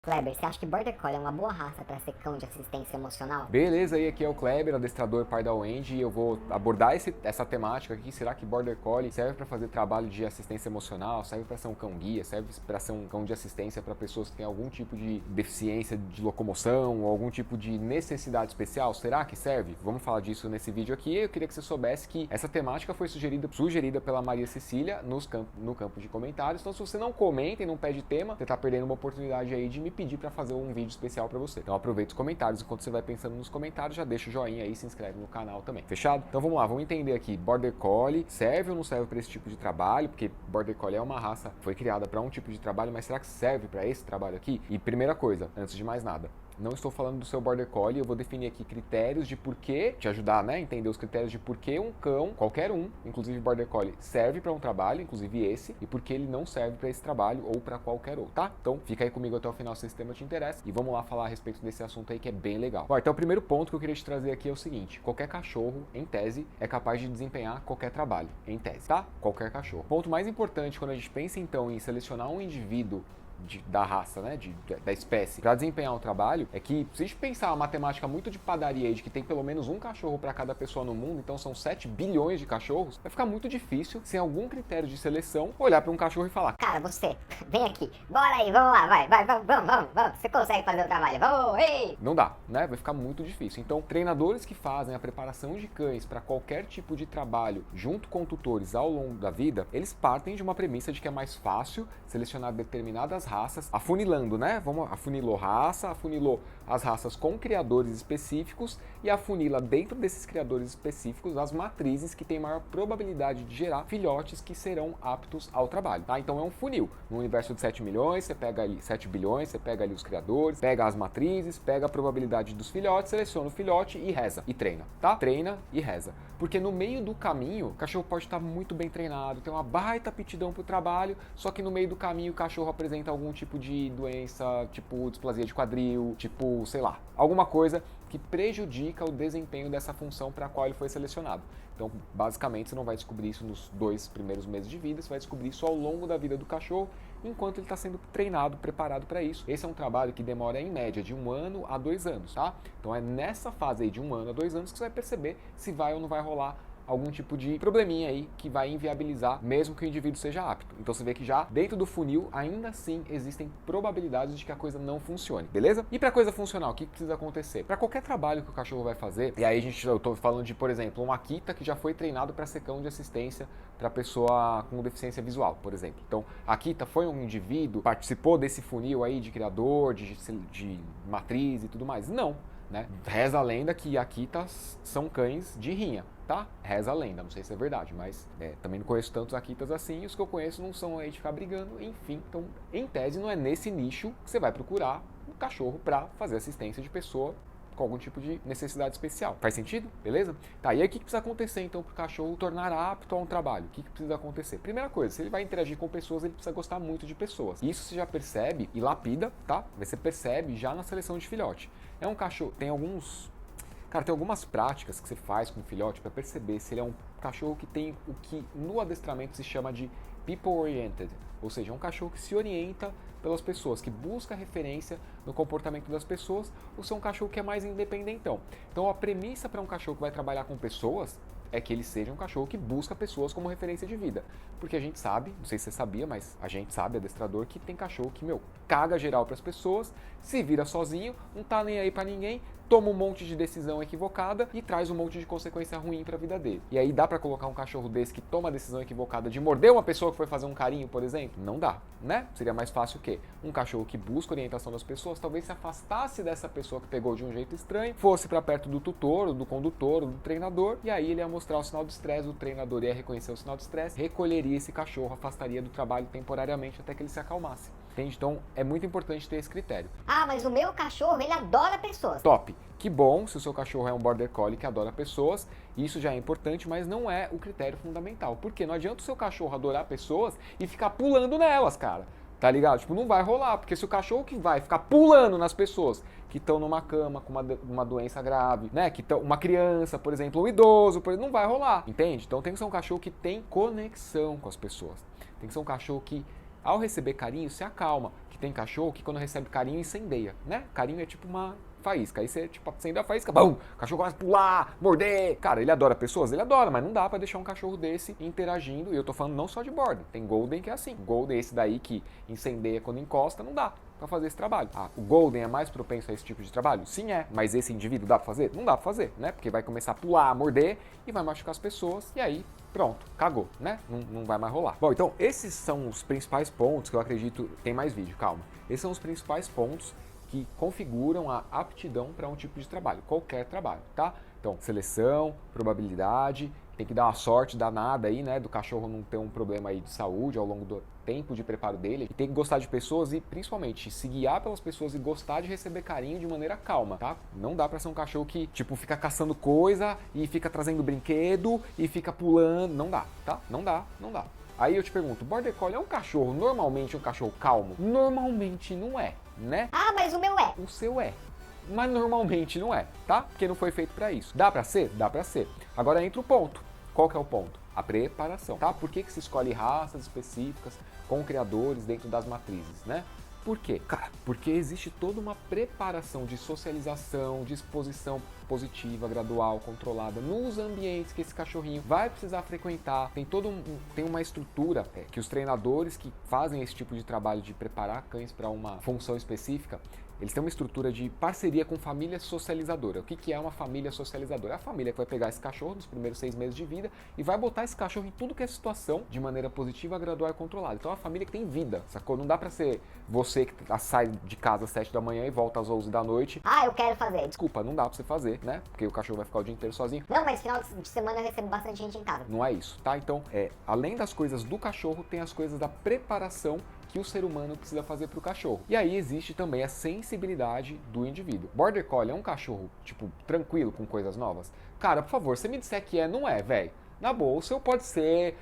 Kleber, você acha que Border Collie é uma boa raça para ser cão de assistência emocional? Beleza, aí aqui é o Kleber, adestrador pai da Wendy, e eu vou abordar essa temática aqui. Será que Border Collie serve para fazer trabalho de assistência emocional, serve para ser um cão guia, serve para ser um cão de assistência para pessoas que têm algum tipo de deficiência de locomoção ou algum tipo de necessidade especial? Será que serve? Vamos falar disso nesse vídeo aqui. Eu queria que você soubesse que essa temática foi sugerida pela Maria Cecília no campo de comentários. Então, se você não comenta e não pede tema, você está perdendo uma oportunidade aí de me pedir para fazer um vídeo especial para você. Então aproveita os comentários, enquanto você vai pensando nos comentários, já deixa o joinha aí e se inscreve no canal também. Fechado? Então vamos lá, vamos entender aqui. Border Collie serve ou não serve para esse tipo de trabalho? Porque Border Collie é uma raça, foi criada para um tipo de trabalho, mas será que serve para esse trabalho aqui? E primeira coisa, antes de mais nada, não estou falando do seu Border Collie, eu vou definir aqui critérios de porquê, te ajudar, né, a entender os critérios de porquê um cão, qualquer um, inclusive Border Collie, serve para um trabalho, inclusive esse, e porquê ele não serve para esse trabalho ou para qualquer outro, tá? Então fica aí comigo até o final se esse tema te interessa e vamos lá falar a respeito desse assunto aí que é bem legal. Bom, então o primeiro ponto que eu queria te trazer aqui é o seguinte: qualquer cachorro, em tese, é capaz de desempenhar qualquer trabalho, em tese, tá? Qualquer cachorro. O ponto mais importante quando a gente pensa então em selecionar um indivíduo da raça, né, da espécie, para desempenhar um trabalho, é que se a gente pensar uma matemática muito de padaria aí, de que tem pelo menos um cachorro para cada pessoa no mundo, então são 7 bilhões de cachorros, vai ficar muito difícil, sem algum critério de seleção, olhar para um cachorro e falar: Cara, você, vem aqui, bora aí, vamos lá, vamos, você consegue fazer o trabalho, vamos, ei! não dá, né? Vai ficar muito difícil. Então, treinadores que fazem a preparação de cães para qualquer tipo de trabalho junto com tutores ao longo da vida, eles partem de uma premissa de que é mais fácil selecionar determinadas raças, afunilando, né? Afunilou raça, afunilou as raças com criadores específicos e afunila dentro desses criadores específicos as matrizes que têm maior probabilidade de gerar filhotes que serão aptos ao trabalho, tá? Então é um funil. No universo de 7 milhões, você pega ali 7 bilhões, você pega ali os criadores, pega as matrizes, pega a probabilidade dos filhotes, seleciona o filhote e reza, e treina, tá? Treina e reza. Porque no meio do caminho, o cachorro pode estar muito bem treinado, tem uma baita aptidão para o trabalho, só que no meio do caminho o cachorro apresenta algum tipo de doença, tipo displasia de quadril, tipo, sei lá, alguma coisa que prejudica o desempenho dessa função para a qual ele foi selecionado. Então, basicamente, você não vai descobrir isso nos 2 primeiros meses de vida, você vai descobrir isso ao longo da vida do cachorro, enquanto ele está sendo treinado, preparado para isso. Esse é um trabalho que demora, em média, de 1 ano a 2 anos, tá? Então, é nessa fase aí de 1 ano a 2 anos que você vai perceber se vai ou não vai rolar algum tipo de probleminha aí que vai inviabilizar mesmo que o indivíduo seja apto. Então você vê que já dentro do funil ainda assim existem probabilidades de que a coisa não funcione, beleza? E para coisa funcionar, o que precisa acontecer? Para qualquer trabalho que o cachorro vai fazer, e aí eu tô falando de, por exemplo, um Akita que já foi treinado para ser cão de assistência para pessoa com deficiência visual, por exemplo. Então, Akita foi um indivíduo, participou desse funil aí de criador, de matriz e tudo mais? Não, né? Reza a lenda que Akitas são cães de rinha, tá? Reza a lenda, não sei se é verdade, mas também não conheço tantos Akitas assim, e os que eu conheço não são aí de ficar brigando, enfim. Então, em tese, não é nesse nicho que você vai procurar um cachorro para fazer assistência de pessoa com algum tipo de necessidade especial. Faz sentido? Beleza? Tá, e aí o que precisa acontecer então para o cachorro tornar apto a um trabalho? O que precisa acontecer? Primeira coisa, se ele vai interagir com pessoas, ele precisa gostar muito de pessoas. Isso você já percebe e lapida, tá? Você percebe já na seleção de filhote. É um cachorro, tem algumas práticas que você faz com o filhote para perceber se ele é um cachorro que tem o que no adestramento se chama de people oriented, ou seja, é um cachorro que se orienta pelas pessoas, que busca referência no comportamento das pessoas, ou se é um cachorro que é mais independentão. Então a premissa para um cachorro que vai trabalhar com pessoas é que ele seja um cachorro que busca pessoas como referência de vida. Porque a gente sabe, não sei se você sabia, mas a gente sabe, adestrador, que tem cachorro que, caga geral para as pessoas, se vira sozinho, não tá nem aí para ninguém, toma um monte de decisão equivocada e traz um monte de consequência ruim para a vida dele. E aí dá para colocar um cachorro desse que toma a decisão equivocada de morder uma pessoa que foi fazer um carinho, por exemplo? Não dá, né? Seria mais fácil o quê? Um cachorro que busca orientação das pessoas, talvez se afastasse dessa pessoa que pegou de um jeito estranho, fosse para perto do tutor, do condutor, do treinador, e aí ele ia mostrar o sinal de estresse, o treinador ia reconhecer o sinal de estresse, recolheria esse cachorro, afastaria do trabalho temporariamente até que ele se acalmasse. Entende? Então é muito importante ter esse critério. Ah, mas o meu cachorro, ele adora pessoas. Top! Que bom se o seu cachorro é um Border Collie que adora pessoas, isso já é importante, mas não é o critério fundamental. Porque não adianta o seu cachorro adorar pessoas e ficar pulando nelas, cara. Tá ligado? Tipo, não vai rolar, porque se o cachorro que vai ficar pulando nas pessoas que estão numa cama com uma doença grave, né? Que uma criança, por exemplo, um idoso, por exemplo, não vai rolar, entende? Então tem que ser um cachorro que tem conexão com as pessoas. Tem que ser um cachorro que Ao receber carinho, se acalma. Que tem cachorro que quando recebe carinho incendeia, né? Carinho é tipo uma faísca. Aí você, tipo, acende a faísca, bum! O cachorro começa a pular, morder. Cara, ele adora pessoas? Ele adora, mas não dá pra deixar um cachorro desse interagindo. E eu tô falando não só de border. Tem Golden que é assim. Golden, esse daí que incendeia quando encosta, não dá pra fazer esse trabalho. Ah, o Golden é mais propenso a esse tipo de trabalho? Sim, é. Mas esse indivíduo dá pra fazer? Não dá pra fazer, né? Porque vai começar a pular, a morder e vai machucar as pessoas. E aí, pronto, cagou, né? Não vai mais rolar. Bom, então esses são os principais pontos que eu acredito... Tem mais vídeo, calma. Esses são os principais pontos que configuram a aptidão para um tipo de trabalho, qualquer trabalho, tá? Então, seleção, probabilidade, tem que dar uma sorte danada aí, né, do cachorro não ter um problema aí de saúde ao longo do tempo de preparo dele. E tem que gostar de pessoas e, principalmente, se guiar pelas pessoas e gostar de receber carinho de maneira calma, tá? Não dá pra ser um cachorro que, tipo, fica caçando coisa e fica trazendo brinquedo e fica pulando. Não dá, tá? Não dá, não dá. Aí eu te pergunto, Border Collie é um cachorro, normalmente um cachorro calmo? Normalmente não é, né? Ah, mas o meu é. O seu é. Mas normalmente não é, tá? Porque não foi feito pra isso. Dá pra ser? Dá pra ser. Agora entra o ponto. Qual que é o ponto? A preparação, tá? Por que se escolhe raças específicas com criadores dentro das matrizes, né? Por quê? Cara, porque existe toda uma preparação de socialização, de exposição positiva, gradual, controlada nos ambientes que esse cachorrinho vai precisar frequentar. Tem uma estrutura que os treinadores que fazem esse tipo de trabalho de preparar cães para uma função específica, eles têm uma estrutura de parceria com família socializadora. O que é uma família socializadora? É a família que vai pegar esse cachorro nos primeiros 6 meses de vida e vai botar esse cachorro em tudo que é situação de maneira positiva, gradual e controlada. Então é uma família que tem vida, sacou? Não dá pra ser você que sai de casa às 7 da manhã e volta às 11 da noite. Ah, eu quero fazer. Desculpa, não dá pra você fazer, né? Porque o cachorro vai ficar o dia inteiro sozinho. Não, mas final de semana eu recebo bastante gente em casa. Não é isso, tá? Então, além das coisas do cachorro, tem as coisas da preparação que o ser humano precisa fazer para o cachorro. E aí existe também a sensibilidade do indivíduo. Border Collie é um cachorro, tipo, tranquilo com coisas novas? Cara, por favor, você me disser que não é, velho. Na boa, o seu pode ser,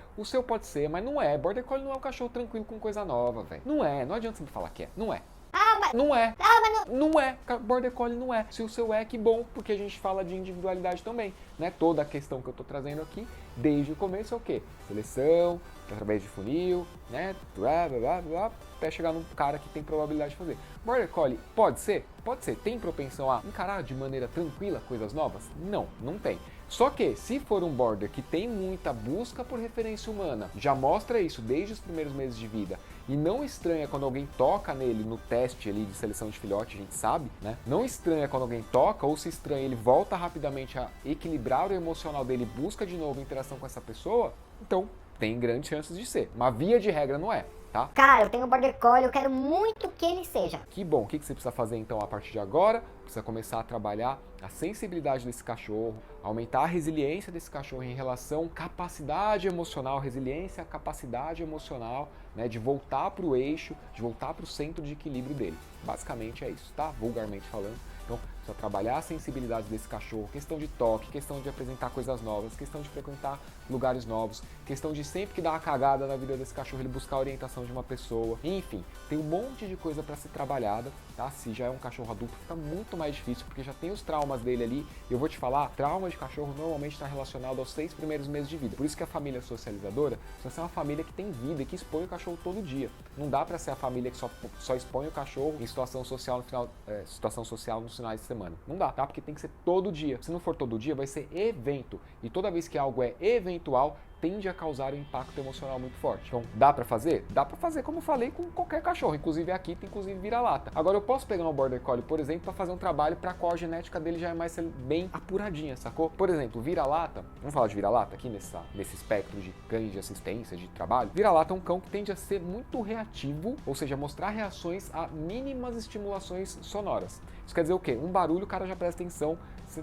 mas não é. Border Collie não é um cachorro tranquilo com coisa nova, velho. Não é, não adianta você me falar que é. Não é. Ah, mas... Não é. Ah, mas não... Não é. Border Collie não é. Se o seu é, que bom, porque a gente fala de individualidade também, né? Toda a questão que eu tô trazendo aqui, desde o começo é o quê? Seleção, através de funil, né? Blá, blá, blá, blá, até chegar num cara que tem probabilidade de fazer. Border Collie pode ser? Pode ser. Tem propensão a encarar de maneira tranquila coisas novas? Não, não tem. Só que, se for um Border que tem muita busca por referência humana, já mostra isso desde os primeiros meses de vida, e não estranha quando alguém toca nele no teste ali de seleção de filhote, a gente sabe, né? Não estranha quando alguém toca, ou se estranha, ele volta rapidamente a equilibrar o emocional dele e busca de novo interação com essa pessoa, então tem grandes chances de ser. Mas via de regra não é, tá? Cara, eu tenho um Border Collie, eu quero muito que ele seja. Que bom, o que você precisa fazer então a partir de agora? Precisa começar a trabalhar a sensibilidade desse cachorro, aumentar a resiliência desse cachorro em relação à capacidade emocional, resiliência, capacidade emocional, né, de voltar para o eixo, de voltar para o centro de equilíbrio dele. Basicamente é isso, tá? Vulgarmente falando. Então, precisa trabalhar a sensibilidade desse cachorro, questão de toque, questão de apresentar coisas novas, questão de frequentar lugares novos, questão de sempre que dá uma cagada na vida desse cachorro, ele buscar a orientação de uma pessoa. Enfim, tem um monte de coisa para ser trabalhada, tá? Se já é um cachorro adulto, fica muito mais difícil, porque já tem os traumas dele ali. E eu vou te falar, trauma de cachorro normalmente está relacionado aos 6 primeiros meses de vida. Por isso que a família socializadora precisa ser uma família que tem vida e que expõe o cachorro todo dia. Não dá para ser a família que só expõe o cachorro em situação social nos finais de semana. Não dá, tá? Porque tem que ser todo dia. Se não for todo dia, vai ser evento. E toda vez que algo é eventual, tende a causar um impacto emocional muito forte. Então, dá pra fazer? Dá pra fazer, como eu falei, com qualquer cachorro. Inclusive aqui tem vira-lata. Agora, eu posso pegar um Border Collie, por exemplo, pra fazer um trabalho pra qual a genética dele já é mais bem apuradinha, sacou? Por exemplo, vira-lata. Vamos falar de vira-lata aqui nesse espectro de cães de assistência, de trabalho. Vira-lata é um cão que tende a ser muito reativo, ou seja, mostrar reações a mínimas estimulações sonoras. Isso quer dizer o quê? Um barulho, o cara já presta atenção. Você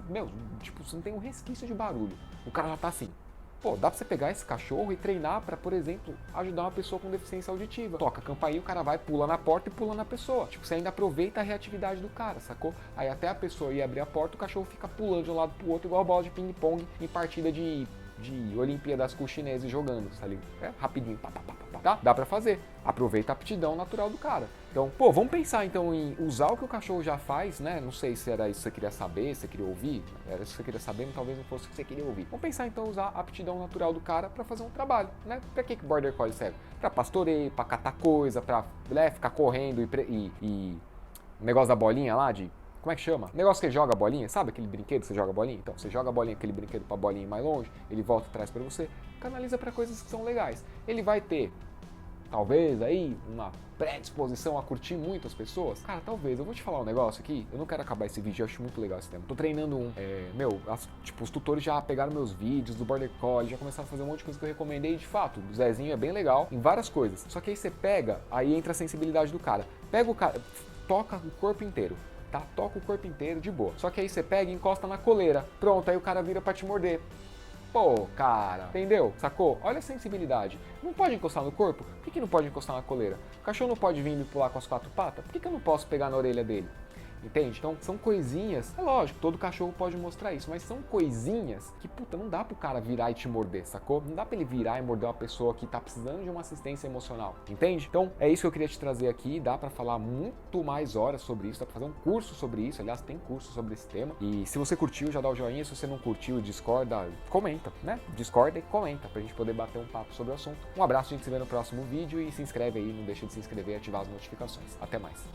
não tem um resquício de barulho. O cara já tá assim. Pô, dá pra você pegar esse cachorro e treinar pra, por exemplo, ajudar uma pessoa com deficiência auditiva. Toca a campainha, o cara vai, pula na porta e pula na pessoa. Tipo, você ainda aproveita a reatividade do cara, sacou? Aí até a pessoa ir abrir a porta, o cachorro fica pulando de um lado pro outro, igual bola de ping-pong em partida de Olimpíadas com os chineses jogando, sabe? Rapidinho, pá, pá, pá, pá, tá? Dá pra fazer. Aproveita a aptidão natural do cara. Então, pô, vamos pensar então em usar o que o cachorro já faz, né? Não sei se era isso que você queria saber, se você queria ouvir. Era isso que você queria saber, mas talvez não fosse o que você queria ouvir. Vamos pensar então em usar a aptidão natural do cara pra fazer um trabalho, né? Pra que o Border Collie serve? Pra pastoreio, pra catar coisa, pra ficar correndo e negócio da bolinha lá de... Como é que chama? Negócio que ele joga a bolinha, sabe aquele brinquedo que você joga a bolinha? Então, você joga a bolinha, aquele brinquedo pra bolinha ir mais longe, ele volta atrás pra você, canaliza pra coisas que são legais. Ele vai ter, talvez aí, uma predisposição a curtir muito as pessoas? Cara, talvez. Eu vou te falar um negócio aqui, eu não quero acabar esse vídeo, eu acho muito legal esse tema. Tô treinando os tutores já pegaram meus vídeos do Border Collie, já começaram a fazer um monte de coisa que eu recomendei, de fato, o Zezinho é bem legal em várias coisas. Só que aí você pega, aí entra a sensibilidade do cara. Pega o cara, toca o corpo inteiro. Tá? Toca o corpo inteiro de boa. Só que aí você pega e encosta na coleira. Pronto, aí o cara vira pra te morder. Pô, cara, entendeu? Sacou? Olha a sensibilidade. Não pode encostar no corpo? Por que não pode encostar na coleira? O cachorro não pode vir me pular com as 4 patas? Por que eu não posso pegar na orelha dele? Entende? Então, são coisinhas, é lógico, todo cachorro pode mostrar isso, mas são coisinhas que, puta, não dá pro cara virar e te morder, sacou? Não dá pra ele virar e morder uma pessoa que tá precisando de uma assistência emocional, entende? Então, é isso que eu queria te trazer aqui, dá pra falar muito mais horas sobre isso, dá pra fazer um curso sobre isso, aliás, tem curso sobre esse tema, e se você curtiu, já dá o joinha, se você não curtiu e discorda, comenta, né? Discorda e comenta, pra gente poder bater um papo sobre o assunto. Um abraço, a gente se vê no próximo vídeo e se inscreve aí, não deixa de se inscrever e ativar as notificações. Até mais.